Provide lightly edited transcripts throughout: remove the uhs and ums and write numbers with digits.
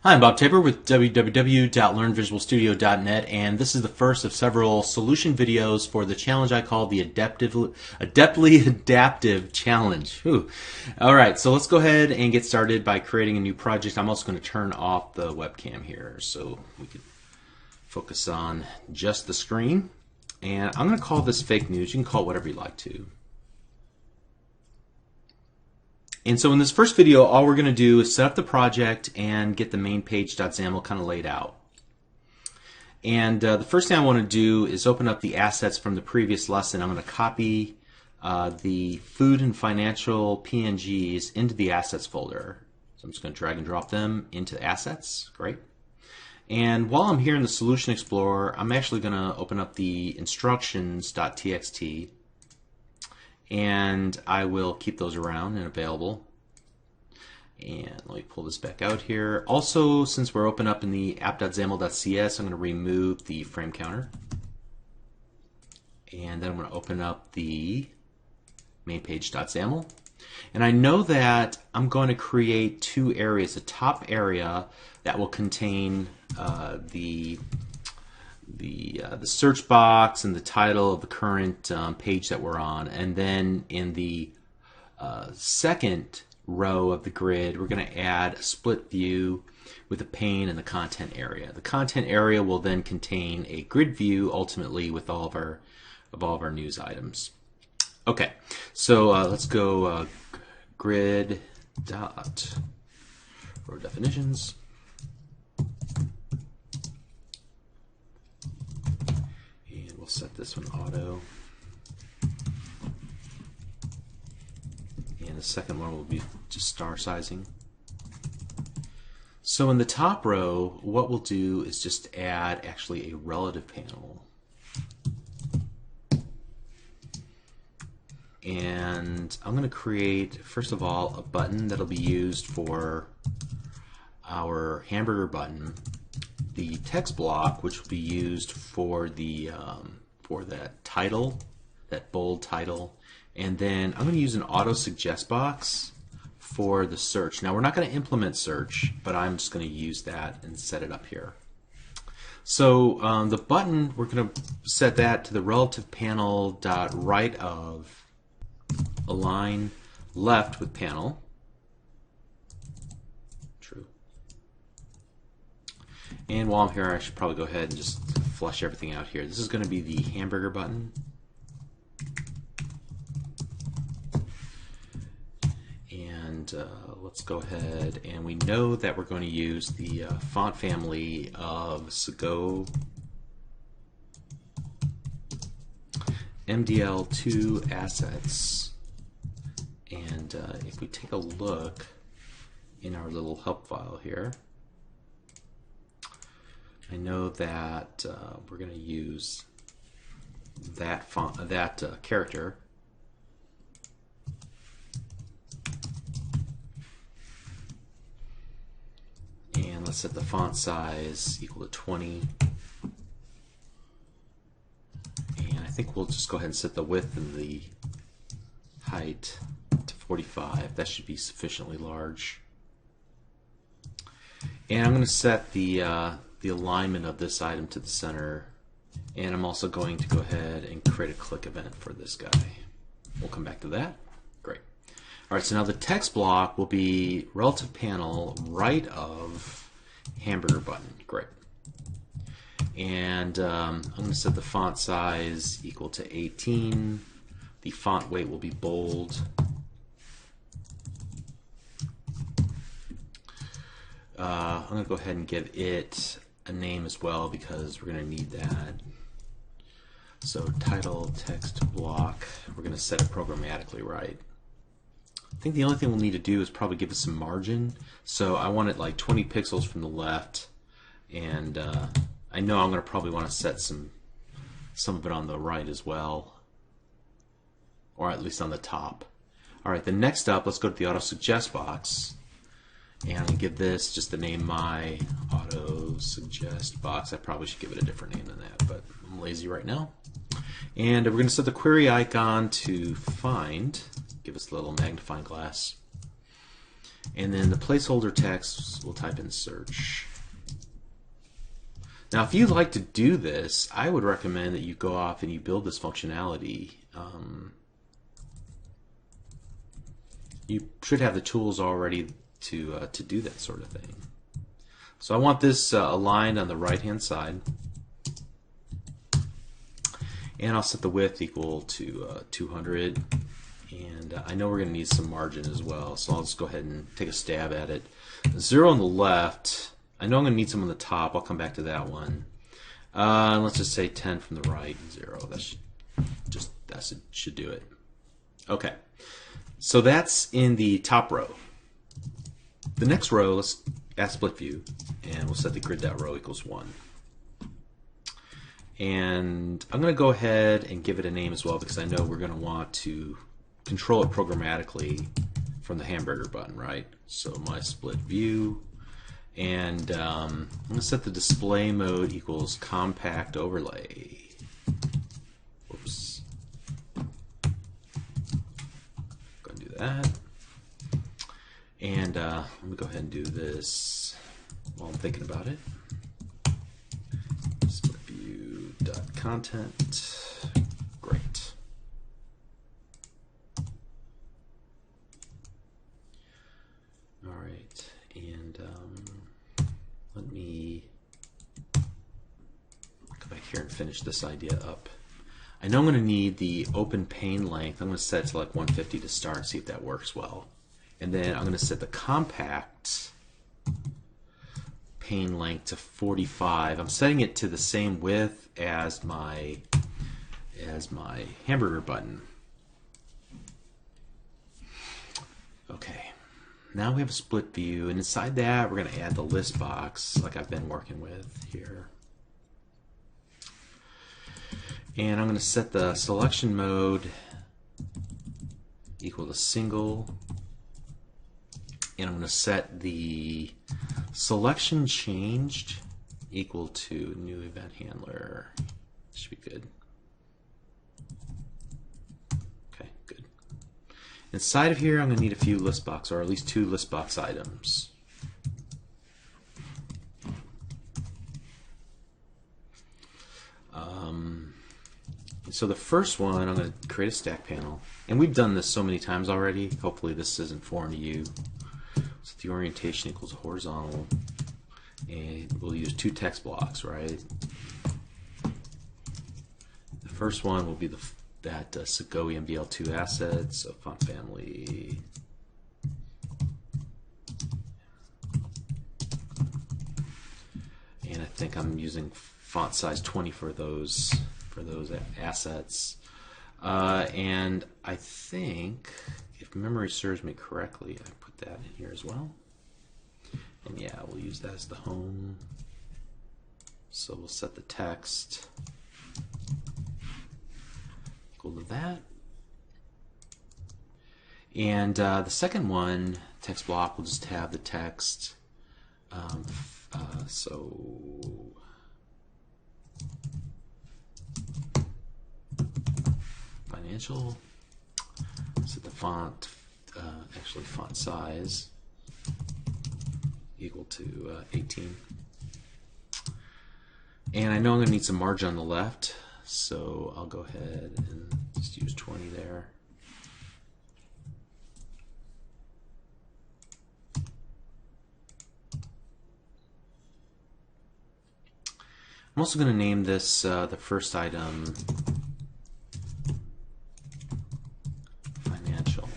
Hi, I'm Bob Tabor with www.learnvisualstudio.net, and this is the first of several solution videos for the challenge I call the Adeptly Adaptive Challenge. Whew. All right, so let's go ahead and get started by creating a new project. I'm also going to turn off the webcam here so we can focus on just the screen. And I'm going to call this fake news. You can call it whatever you like to. And so in this first video, all we're going to do is set up the project and get the MainPage.xaml kind of laid out. And the first thing I want to do is open up the assets from the previous lesson. I'm going to copy the food and financial PNGs into the assets folder. So I'm just going to drag and drop them into assets. Great. And while I'm here in the Solution Explorer, I'm actually going to open up the instructions.txt. And I will keep those around and available. And let me pull this back out here. Also, since we're open up in the app.xaml.cs, I'm going to remove the frame counter. And then I'm going to open up the MainPage.xaml. And I know that I'm going to create two areas. A top area that will contain the search box and the title of the current page that we're on, and then in the second row of the grid we're going to add a split view with a pane in the content area. The content area will then contain a grid view ultimately with all of our news items. Okay, so let's go grid dot row definitions. Set this one auto, and the second one will be just star sizing. So in the top row, what we'll do is just add actually a relative panel, and I'm going to create first of all a button that'll be used for our hamburger button, the text block, which will be used for that title, that bold title, and then I'm going to use an auto suggest box for the search. Now we're not going to implement search, but I'm just going to use that and set it up here. So the button, we're going to set that to the relative panel dot right of align left with panel. True. And while I'm here, I should probably go ahead and just flush everything out here. This is going to be the hamburger button. And let's go ahead, and we know that we're going to use the font family of Sago MDL2 assets. And if we take a look in our little help file here, I know that we're going to use that font, that character. And let's set the font size equal to 20. And I think we'll just go ahead and set the width and the height to 45. That should be sufficiently large. And I'm going to set the alignment of this item to the center, and I'm also going to go ahead and create a click event for this guy. We'll come back to that. Great. All right, so now the text block will be relative panel right of hamburger button. Great. And I'm going to set the font size equal to 18. The font weight will be bold. I'm going to go ahead and give it a name as well because we're going to need that. So title text block, we're going to set it programmatically right. I think the only thing we'll need to do is probably give it some margin. So I want it like 20 pixels from the left, and I know I'm going to probably want to set some of it on the right as well, or at least on the top. All right, then next up, let's go to the auto suggest box. And I'm going to give this just the name my auto suggest box. I probably should give it a different name than that, but I'm lazy right now. And we're going to set the query icon to find. Give us a little magnifying glass. And then the placeholder text, we'll type in search. Now, if you'd like to do this, I would recommend that you go off and you build this functionality. You should have the tools already to do that sort of thing. So I want this aligned on the right-hand side. And I'll set the width equal to 200. And I know we're going to need some margin as well, so I'll just go ahead and take a stab at it. 0 on the left. I know I'm going to need some on the top. I'll come back to that one. Let's just say 10 from the right, 0. That should do it. Okay. So that's in the top row. The next row, let's add split view, and we'll set the grid.row equals 1. And I'm going to go ahead and give it a name as well, because I know we're going to want to control it programmatically from the hamburger button, right? So my split view, and I'm going to set the display mode equals compact overlay. Whoops. Go and do that. And let me go ahead and do this while I'm thinking about it. Split view dot content. Great. All right, and let me go back here and finish this idea up. I know I'm going to need the open pane length. I'm going to set it to like 150 to start and see if that works well. And then I'm going to set the compact pane length to 45. I'm setting it to the same width as my hamburger button. Okay. Now we have a split view, and inside that we're going to add the list box like I've been working with here. And I'm going to set the selection mode equal to single, and I'm going to set the selection changed equal to new event handler. Should be good. Okay, good. Inside of here, I'm going to need a few list box, or at least 2 list box items. So the first one, I'm going to create a stack panel, and we've done this so many times already. Hopefully this isn't foreign to you. So the orientation equals horizontal, and we'll use 2 text blocks, right? The first one will be that Segoe MDL2 asset, so font family. And I think I'm using font size 20 for those assets. And I think, if memory serves me correctly, I put that in here as well. And yeah, we'll use that as the home. So we'll set the text equal to that. And the second one, text block, will just have the text. So financial, set the font, actually font size equal to 18. And I know I'm going to need some margin on the left, so I'll go ahead and just use 20 there. I'm also going to name this the first item financial.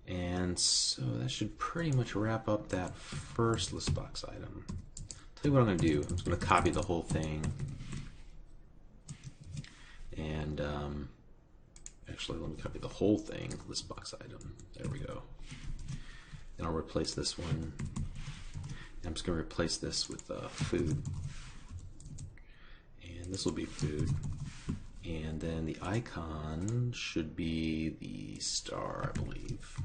And so that should pretty much wrap up that first list box item. Tell you what I'm going to do. I'm just going to copy the whole thing. And actually, let me copy the whole thing, list box item. There we go. And I'll replace this one. I'm just going to replace this with food, and this will be food, and then the icon should be the star, I believe.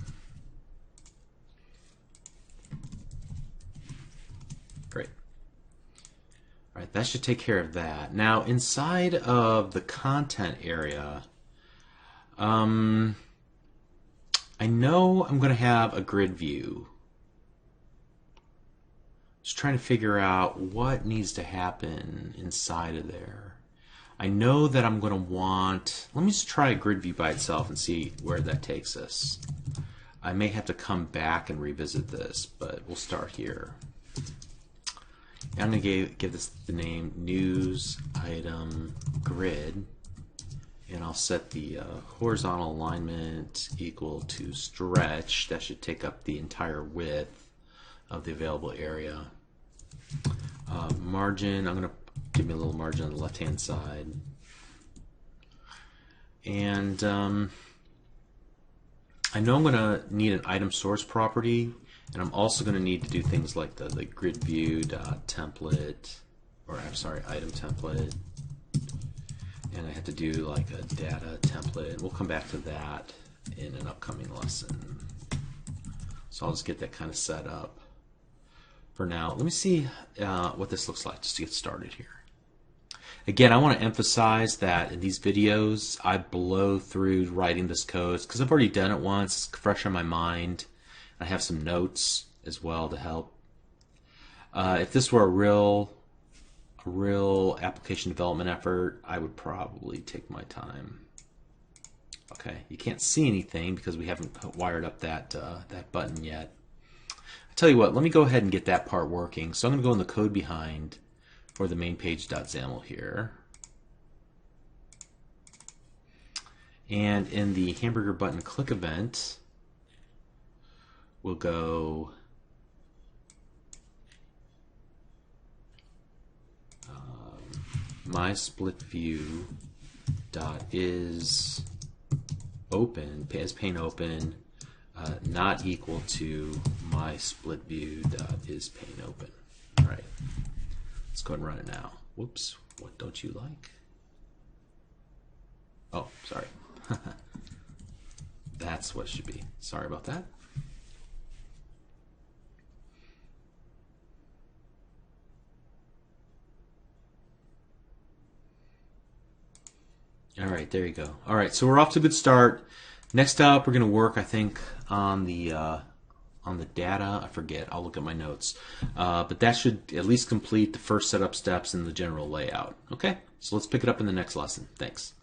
Great. All right, that should take care of that. Now, inside of the content area, I know I'm going to have a grid view. Just trying to figure out what needs to happen inside of there. I know that I'm going to want, let me just try a grid view by itself and see where that takes us. I may have to come back and revisit this, but we'll start here. And I'm going to give this the name news item grid, and I'll set the horizontal alignment equal to stretch. That should take up the entire width of the available area. Margin, I'm going to give me a little margin on the left hand side. And I know I'm going to need an item source property, and I'm also going to need to do things like the grid view template, or I'm sorry, item template, and I have to do like a data template. We'll come back to that in an upcoming lesson. So I'll just get that kind of set up for now. Let me see what this looks like just to get started here. Again, I want to emphasize that in these videos, I blow through writing this code because I've already done it once. It's fresh on my mind. I have some notes as well to help. If this were a real application development effort, I would probably take my time. Okay, you can't see anything because we haven't wired up that button yet. I tell you what, let me go ahead and get that part working. So I'm going to go in the code behind for the MainPage.xaml here. And in the hamburger button click event, we'll go my split view dot is open as pane open not equal to my split view dot is pane open. All right. Let's go ahead and run it now. Whoops, what don't you like? Oh, sorry. That's what it should be. Sorry about that. All right, there you go. All right, so we're off to a good start. Next up, we're going to work, I think, on the data. I forget. I'll look at my notes. But that should at least complete the first setup steps in the general layout. Okay, so let's pick it up in the next lesson. Thanks.